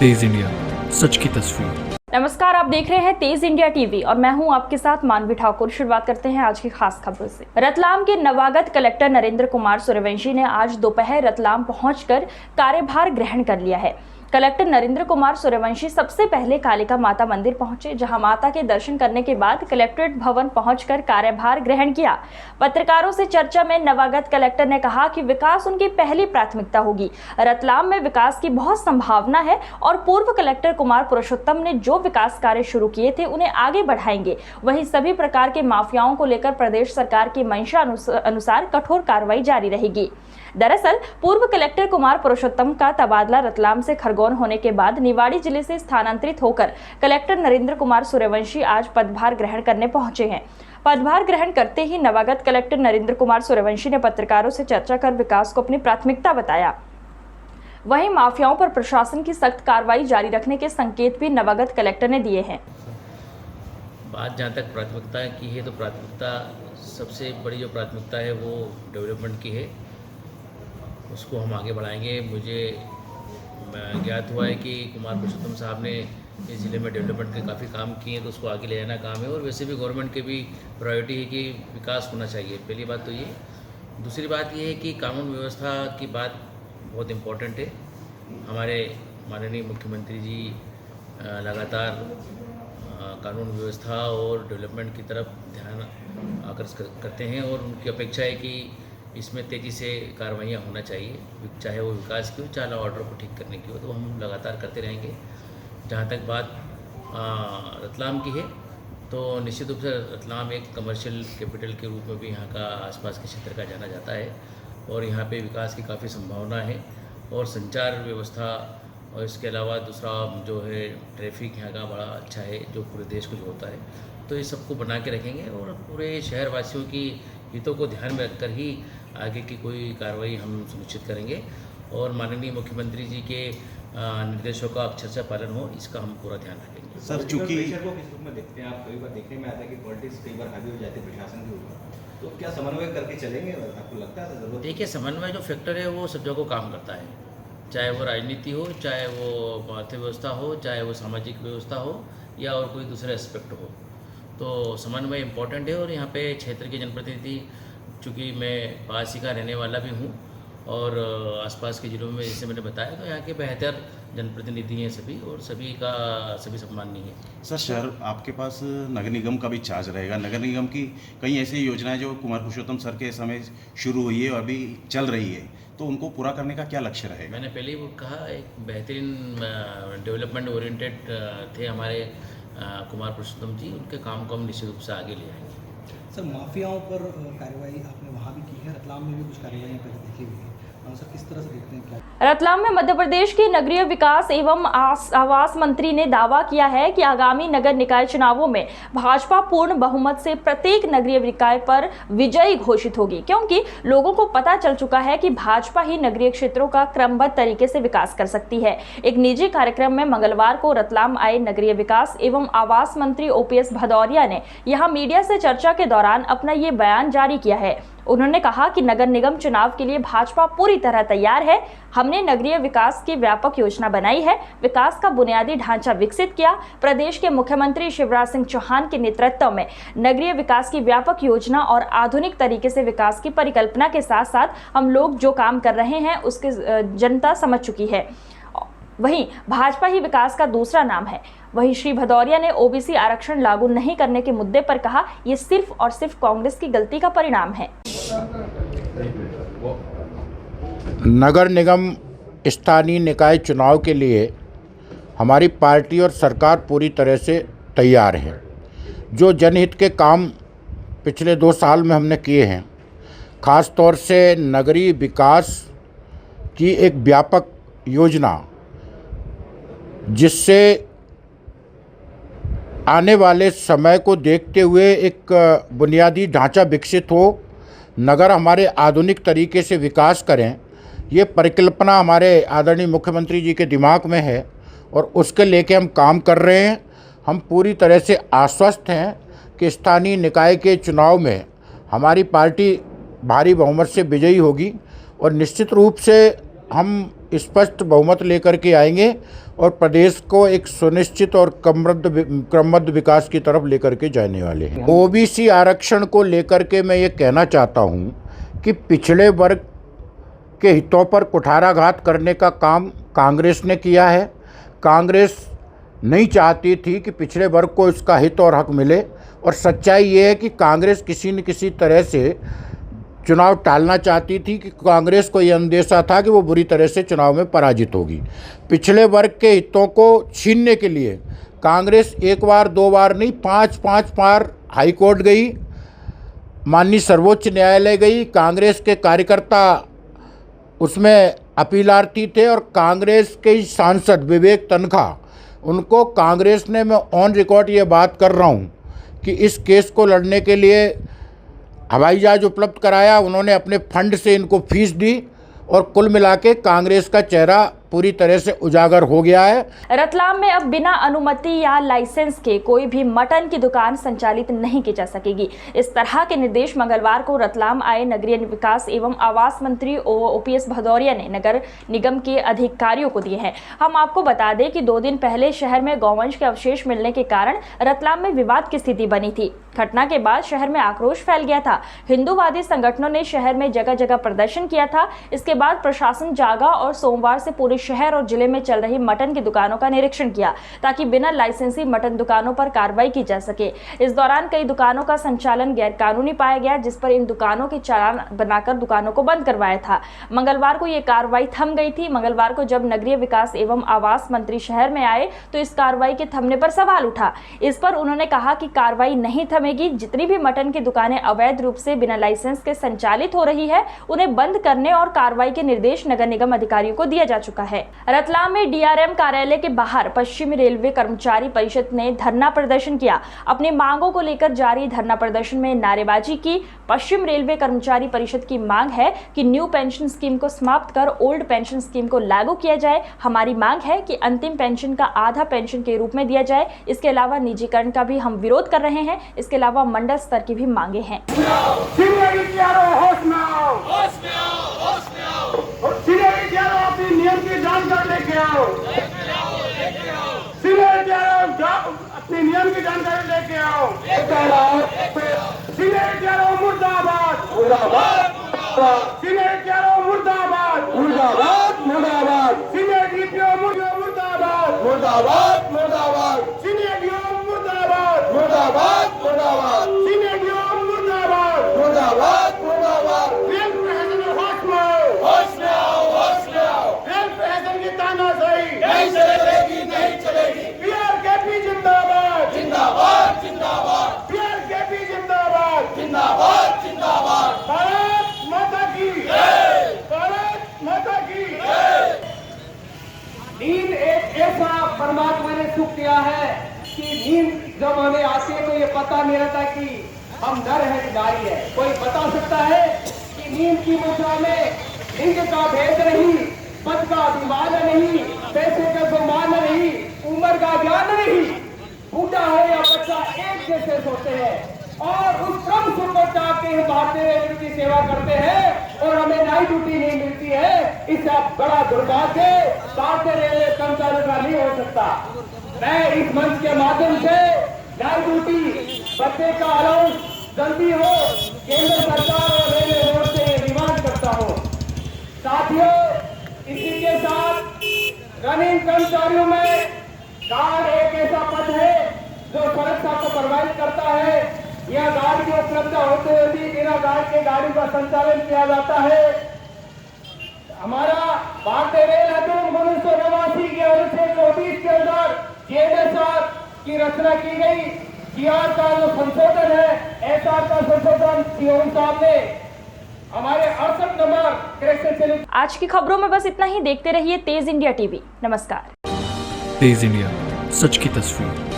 तेज India, सच की तस्वीर। नमस्कार, आप देख रहे हैं तेज इंडिया टीवी और मैं हूं आपके साथ मानवी ठाकुर। शुरुआत करते हैं आज की खास खबरों से। रतलाम के नवागत कलेक्टर नरेंद्र कुमार सूर्यवंशी ने आज दोपहर रतलाम पहुंचकर कार्यभार ग्रहण कर लिया है। कलेक्टर नरेंद्र कुमार सूर्यवंशी सबसे पहले कालिका माता मंदिर पहुंचे, जहां माता के दर्शन करने के बाद कलेक्ट्रेट भवन पहुंचकर कार्यभार ग्रहण किया। पत्रकारों से चर्चा में नवागत कलेक्टर ने कहा कि विकास उनकी पहली प्राथमिकता होगी। रतलाम में विकास की बहुत संभावना है और पूर्व कलेक्टर कुमार पुरुषोत्तम ने जो विकास कार्य शुरू किए थे उन्हें आगे बढ़ाएंगे। वहीं सभी प्रकार के माफियाओं को लेकर प्रदेश सरकार की मंशा अनुसार कठोर कार्रवाई जारी रहेगी। दरअसल पूर्व कलेक्टर कुमार पुरुषोत्तम का तबादला रतलाम से खरगोन होने के बाद निवाड़ी जिले से स्थानांतरित होकर कलेक्टर नरेंद्र कुमार सूर्यवंशी आज पदभार ग्रहण करने पहुंचे हैं। पदभार ग्रहण करते ही नवागत कलेक्टर नरेंद्र कुमार सूर्यवंशी ने पत्रकारों से चर्चा कर विकास को अपनी प्राथमिकता बताया। वहीं माफियाओं पर प्रशासन की सख्त कार्रवाई जारी रखने के संकेत भी नवागत कलेक्टर ने दिए हैं। बात जहाँ तक प्राथमिकता की है तो प्राथमिकता सबसे बड़ी जो प्राथमिकता है वो डेवलपमेंट की है, उसको हम आगे बढ़ाएंगे। मुझे ज्ञात हुआ है कि कुमार पुरुषोत्तम साहब ने इस ज़िले में डेवलपमेंट के काफ़ी काम किए हैं, तो उसको आगे ले जाना काम है। और वैसे भी गवर्नमेंट के भी प्रायोरिटी है कि विकास होना चाहिए। पहली बात तो ये। दूसरी बात ये है कि कानून व्यवस्था की बात बहुत इम्पोर्टेंट है। हमारे माननीय मुख्यमंत्री जी लगातार कानून व्यवस्था और डेवलपमेंट की तरफ ध्यान आकर्षित करते हैं और उनकी अपेक्षा है कि इसमें तेज़ी से कार्रवाइयाँ होना चाहिए, चाहे वो विकास की हो, चाहे ऑर्डर को ठीक करने की हो, तो हम लगातार करते रहेंगे। जहाँ तक बात रतलाम की है तो निश्चित रूप से रतलाम एक कमर्शियल कैपिटल के रूप में भी यहाँ का आसपास के क्षेत्र का जाना जाता है और यहाँ पे विकास की काफ़ी संभावना है। और संचार व्यवस्था और इसके अलावा दूसरा जो है ट्रैफिक यहाँ का बड़ा अच्छा है, जो पूरे देश को जोड़ता है। तो ये सबको बना के रखेंगे और पूरे शहरवासियों की हितों को ध्यान में रखकर ही आगे की कोई कार्रवाई हम सुनिश्चित करेंगे और माननीय मुख्यमंत्री जी के निर्देशों का अक्षरशः पालन हो, इसका हम पूरा ध्यान रखेंगे। सर, चूंकि प्रेशर को किस रूप में देखते हैं आप? कई बार देखने में आता है कि पॉलिटिक्स कई बार हावी हो जाती है प्रशासन के ऊपर, तो क्या समन्वय करके चलेंगे? आपको लगता है जरूरत? देखिए, समन्वय जो फैक्टर है वो सब जगह काम करता है, चाहे वो राजनीति हो, चाहे वो अर्थव्यवस्था हो, चाहे वो सामाजिक व्यवस्था हो या और कोई दूसरे एस्पेक्ट हो। तो समन्वय इम्पोर्टेंट है। और यहाँ पे क्षेत्र के जनप्रतिनिधि, चूँकि मैं पास ही का रहने वाला भी हूँ और आसपास के ज़िलों में जैसे मैंने बताया, तो यहाँ के बेहतर जनप्रतिनिधि हैं सभी और सभी का सभी सम्माननीय है। सर, शहर आपके पास नगर निगम का भी चार्ज रहेगा। नगर निगम की कई ऐसी योजनाएं जो कुमार पुरुषोत्तम सर के समय शुरू हुई है और अभी चल रही है, तो उनको पूरा करने का क्या लक्ष्य रहेगा? मैंने पहले ही कहा, एक बेहतरीन डेवलपमेंट ओरिएंटेड थे हमारे कुमार पुरुषोत्तम जी। उनके काम को हम निश्चित रूप से आगे ले आएंगे। सर, माफियाओं पर कार्रवाई आपने वहाँ भी की है, रतलाम में भी कुछ कार्रवाई पहले देखी हुई है, सर किस तरह से देखते हैं? क्या रतलाम में मध्य प्रदेश के नगरीय विकास एवं आवास मंत्री ने दावा किया है कि आगामी नगर निकाय चुनावों में भाजपा पूर्ण बहुमत से प्रत्येक नगरीय निकाय पर विजयी घोषित होगी, क्योंकि लोगों को पता चल चुका है कि भाजपा ही नगरीय क्षेत्रों का क्रमबद्ध तरीके से विकास कर सकती है। एक निजी कार्यक्रम में मंगलवार को रतलाम आए नगरीय विकास एवं आवास मंत्री ओपीएस भदौरिया ने यहां मीडिया से चर्चा के दौरान अपना ये बयान जारी किया है। उन्होंने कहा कि नगर निगम चुनाव के लिए भाजपा पूरी तरह तैयार है। हमने नगरीय विकास की व्यापक योजना बनाई है, विकास का बुनियादी ढांचा विकसित किया। प्रदेश के मुख्यमंत्री शिवराज सिंह चौहान के नेतृत्व में नगरीय विकास की व्यापक योजना और आधुनिक तरीके से विकास की परिकल्पना के साथ साथ हम लोग जो काम कर रहे हैं उसके जनता समझ चुकी है। वहीं भाजपा ही विकास का दूसरा नाम है। वहीं श्री भदौरिया ने ओबीसी आरक्षण लागू नहीं करने के मुद्दे पर कहा, ये सिर्फ और सिर्फ कांग्रेस की गलती का परिणाम है। नगर निगम स्थानीय निकाय चुनाव के लिए हमारी पार्टी और सरकार पूरी तरह से तैयार है। जो जनहित के काम पिछले 2 साल में हमने किए हैं, ख़ास तौर से नगरीय विकास की एक व्यापक योजना, जिससे आने वाले समय को देखते हुए एक बुनियादी ढांचा विकसित हो, नगर हमारे आधुनिक तरीके से विकास करें, ये परिकल्पना हमारे आदरणीय मुख्यमंत्री जी के दिमाग में है और उसके लेके हम काम कर रहे हैं। हम पूरी तरह से आश्वस्त हैं कि स्थानीय निकाय के चुनाव में हमारी पार्टी भारी बहुमत से विजयी होगी और निश्चित रूप से हम स्पष्ट बहुमत लेकर के आएंगे और प्रदेश को एक सुनिश्चित और क्रमबद्ध विकास की तरफ लेकर के जाने वाले हैं। ओबीसी आरक्षण को लेकर के मैं ये कहना चाहता हूँ कि पिछड़े वर्ग के हितों पर कुठाराघात करने का काम कांग्रेस ने किया है। कांग्रेस नहीं चाहती थी कि पिछड़े वर्ग को इसका हित और हक मिले, और सच्चाई ये है कि कांग्रेस किसी न किसी तरह से चुनाव टालना चाहती थी कि कांग्रेस को ये अंदेशा था कि वो बुरी तरह से चुनाव में पराजित होगी। पिछड़े वर्ग के हितों को छीनने के लिए कांग्रेस एक बार दो बार नहीं 5 बार हाई कोर्ट गई, माननीय सर्वोच्च न्यायालय गई। कांग्रेस के कार्यकर्ता उसमें अपीलार्थी थे और कांग्रेस के सांसद विवेक तनखा, उनको कांग्रेस ने, मैं ऑन रिकॉर्ड ये बात कर रहा हूँ कि इस केस को लड़ने के लिए हवाई जहाज उपलब्ध कराया, उन्होंने अपने फंड से इनको फीस दी, और कुल मिला के कांग्रेस का चेहरा पूरी तरह से उजागर हो गया है। रतलाम में अब बिना अनुमति या लाइसेंस के कोई भी मटन की दुकान संचालित नहीं की जा सकेगी। इस तरह के निर्देश मंगलवार को रतलाम आए नगरीय विकास एवं आवास मंत्री ओपीएस भदौरिया ने नगर निगम के अधिकारियों को दिए हैं। हम आपको बता दें कि 2 दिन पहले शहर में गौवंश के अवशेष मिलने के कारण रतलाम में विवाद की स्थिति बनी थी। घटना के बाद शहर में आक्रोश फैल गया था। हिंदूवादी संगठनों ने शहर में जगह जगह प्रदर्शन किया था। इसके बाद प्रशासन जागा और सोमवार से पूरे शहर और जिले में चल रही मटन की दुकानों का निरीक्षण किया ताकि बिना लाइसेंसी मटन दुकानों पर कार्रवाई की जा सके। इस दौरान कई दुकानों का संचालन गैरकानूनी पाया गया, जिस पर इन दुकानों के चालान बनाकर दुकानों को बंद करवाया था। मंगलवार को ये कार्रवाई थम गई थी। मंगलवार को जब नगरीय विकास एवं आवास मंत्री शहर में आए तो इस कार्रवाई के थमने पर सवाल उठा। इस पर उन्होंने कहा कि कार्रवाई नहीं थमेगी। जितनी भी मटन की दुकानें अवैध रूप से बिना लाइसेंस के संचालित हो रही है, उन्हें बंद करने और कार्रवाई के निर्देश नगर निगम अधिकारियों को दिया जा चुका है। रतलाम में डीआरएम कार्यालय के बाहर पश्चिमी रेलवे कर्मचारी परिषद ने धरना प्रदर्शन किया। अपनी मांगों को लेकर जारी धरना प्रदर्शन में नारेबाजी की। पश्चिम रेलवे कर्मचारी परिषद की मांग है कि न्यू पेंशन स्कीम को समाप्त कर ओल्ड पेंशन स्कीम को लागू किया जाए। हमारी मांग है कि अंतिम पेंशन का आधा पेंशन के रूप में दिया जाए। इसके अलावा निजीकरण का भी हम विरोध कर रहे हैं। इसके अलावा मंडल स्तर की भी मांगे हैं। अपनी नियम की जानकारी लेके आओ, अपनी नियम की जानकारी लेके आओ। मुर्दाबाद, मुर्दाबाद, मुर्दाबाद, मुर्दाबाद, मुर्दाबाद, मुर्दाबाद, मुर्दाबाद, मुर्दाबाद, मुर्दाबाद, मुर्दाबाद, मुर्दाबाद, मुर्दाबाद, मुर्दाबाद। नहीं चलेगी, नहीं चलेगी। पीआरकेपी जिंदाबाद, जिंदाबाद, जिंदाबाद। पीआरकेपी जिंदाबाद, जिंदाबाद, जिंदाबाद। भारत माता की जय, भारत माता की जय। नींद एक ऐसा परमात्मा ने सुख दिया है कि नींद जब हमें आती है तो ये पता नहीं रहता कि हम डर है कि नारी है। कोई बता सकता है कि नींद की मुद्रा में लिंग का भेद नहीं, पद का अभिमान नहीं, पैसे का सम्मान नहीं, उम्र का ज्ञान नहीं, बूढ़ा हो या बच्चा एक जैसे सोते हैं और उस क्रम सुख को चाह के हम भारतीय रेलवे की सेवा करते हैं और हमें नाइट ड्यूटी नहीं मिलती है। इससे बड़ा दुर्भाग्य भारतीय रेलवे कर्मचारियों का नहीं हो सकता। मैं इस मंच के माध्यम से नाइट ड्यूटी बच्चे का अलाउंस जल्दी हो, केंद्र सरकार और रेलवे बोर्ड से डिमांड करता हूँ। साथियों, इसी के साथ रनिंग कर्मचारियों में गार्ड एक ऐसा पद है जो सुरक्षा को प्रभावित करता है। यह गार्ड की उपलब्ध होते हुए भी बिना गार्ड के गाड़ी का संचालन किया जाता है। हमारा भारतीय रेल अधिनियम 1989 के अनुच्छेद 24 के अंदर जीएनएसआर की रचना की गई। जीआर का जो संशोधन है, एसआर का संशोधन सीओ साहब ने हमारे 68 नंबर करेक्शन से। आज की खबरों में बस इतना ही। देखते रहिए तेज इंडिया टीवी। नमस्कार। तेज इंडिया, सच की तस्वीर।